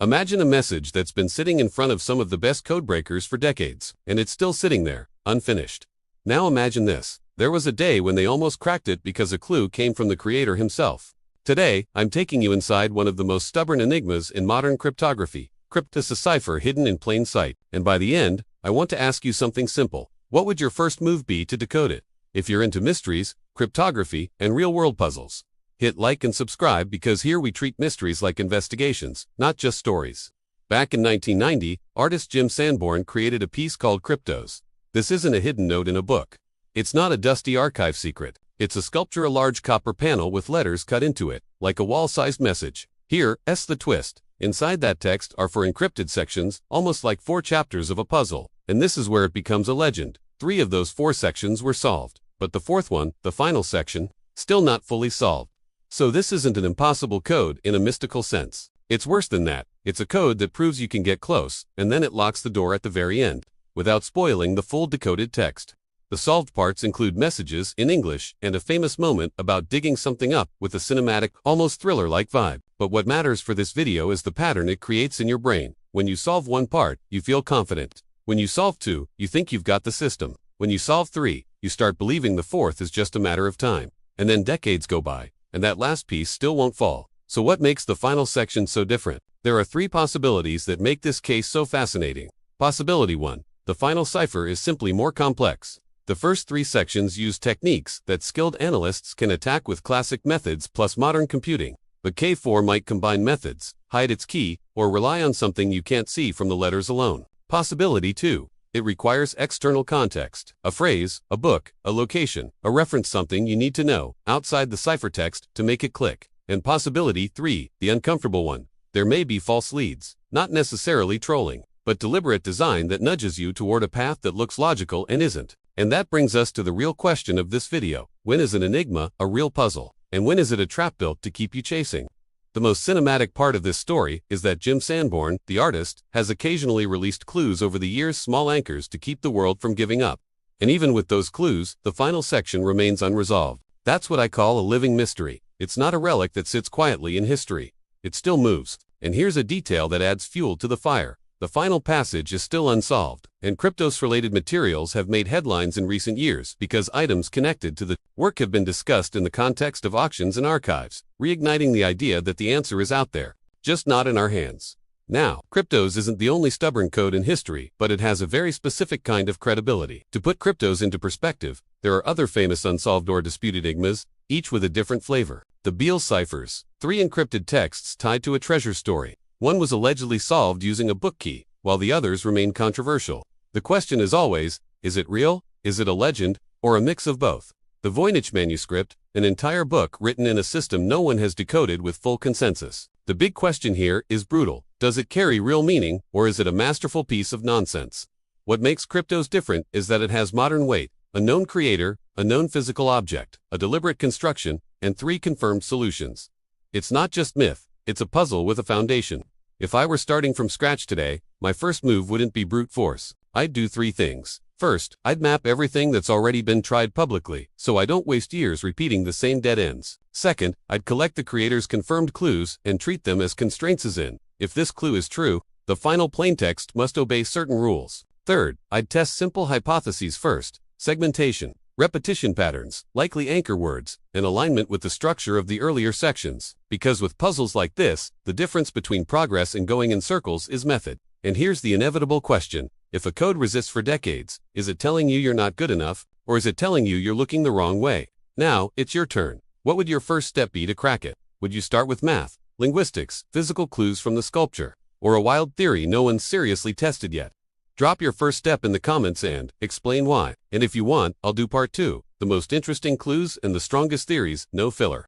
Imagine a message that's been sitting in front of some of the best codebreakers for decades, and it's still sitting there, unfinished. Now imagine this. There was a day when they almost cracked it because a clue came from the creator himself. Today, I'm taking you inside one of the most stubborn enigmas in modern cryptography, decipher hidden in plain sight. And by the end, I want to ask you something simple. What would your first move be to decode it? If you're into mysteries, cryptography, and real-world puzzles, hit like and subscribe because here we treat mysteries like investigations, not just stories. Back in 1990, artist Jim Sanborn created a piece called Cryptos. This isn't a hidden note in a book. It's not a dusty archive secret. It's a sculpture, a large copper panel with letters cut into it, like a wall-sized message. Here's the twist. Inside that text are 4 encrypted sections, almost like 4 chapters of a puzzle. And this is where it becomes a legend. 3 of those 4 sections were solved, but the 4th one, the final section, still not fully solved. So this isn't an impossible code in a mystical sense. It's worse than that. It's a code that proves you can get close, and then it locks the door at the very end, without spoiling the full decoded text. The solved parts include messages in English and a famous moment about digging something up with a cinematic, almost thriller-like vibe. But what matters for this video is the pattern it creates in your brain. When you solve 1 part, you feel confident. When you solve 2, you think you've got the system. When you solve 3, you start believing the 4th is just a matter of time. And then decades go by, and that last piece still won't fall. So what makes the final section so different? There are 3 possibilities that make this case so fascinating. Possibility 1. The final cipher is simply more complex. The first 3 sections use techniques that skilled analysts can attack with classic methods plus modern computing. But K4 might combine methods, hide its key, or rely on something you can't see from the letters alone. Possibility 2. It requires external context, a phrase, a book, a location, a reference, something you need to know outside the ciphertext to make it click. And possibility 3, the uncomfortable one. There may be false leads, not necessarily trolling, but deliberate design that nudges you toward a path that looks logical and isn't. And that brings us to the real question of this video. When is an enigma a real puzzle? And when is it a trap built to keep you chasing? The most cinematic part of this story is that Jim Sanborn, the artist, has occasionally released clues over the years, small anchors to keep the world from giving up. And even with those clues, the final section remains unresolved. That's what I call a living mystery. It's not a relic that sits quietly in history. It still moves. And here's a detail that adds fuel to the fire. The final passage is still unsolved, and Cryptos-related materials have made headlines in recent years because items connected to the work have been discussed in the context of auctions and archives, reigniting the idea that the answer is out there, just not in our hands. Now, Cryptos isn't the only stubborn code in history, but it has a very specific kind of credibility. To put Cryptos into perspective, there are other famous unsolved or disputed enigmas, each with a different flavor. The Beale ciphers, 3 encrypted texts tied to a treasure story. One was allegedly solved using a book key, while the others remain controversial. The question is always, is it real, is it a legend, or a mix of both? The Voynich manuscript, an entire book written in a system no one has decoded with full consensus. The big question here is brutal. Does it carry real meaning, or is it a masterful piece of nonsense? What makes Cryptos different is that it has modern weight, a known creator, a known physical object, a deliberate construction, and 3 confirmed solutions. It's not just myth. It's a puzzle with a foundation. If I were starting from scratch today, my first move wouldn't be brute force. I'd do 3 things. First, I'd map everything that's already been tried publicly, so I don't waste years repeating the same dead ends. Second, I'd collect the creator's confirmed clues and treat them as constraints, as in, if this clue is true, the final plaintext must obey certain rules. Third, I'd test simple hypotheses first: segmentation, repetition patterns, likely anchor words, and alignment with the structure of the earlier sections. Because with puzzles like this, the difference between progress and going in circles is method. And here's the inevitable question. If a code resists for decades, is it telling you you're not good enough, or is it telling you you're looking the wrong way? Now, it's your turn. What would your first step be to crack it? Would you start with math, linguistics, physical clues from the sculpture, or a wild theory no one's seriously tested yet? Drop your first step in the comments and explain why. And if you want, I'll do part 2, the most interesting clues and the strongest theories, no filler.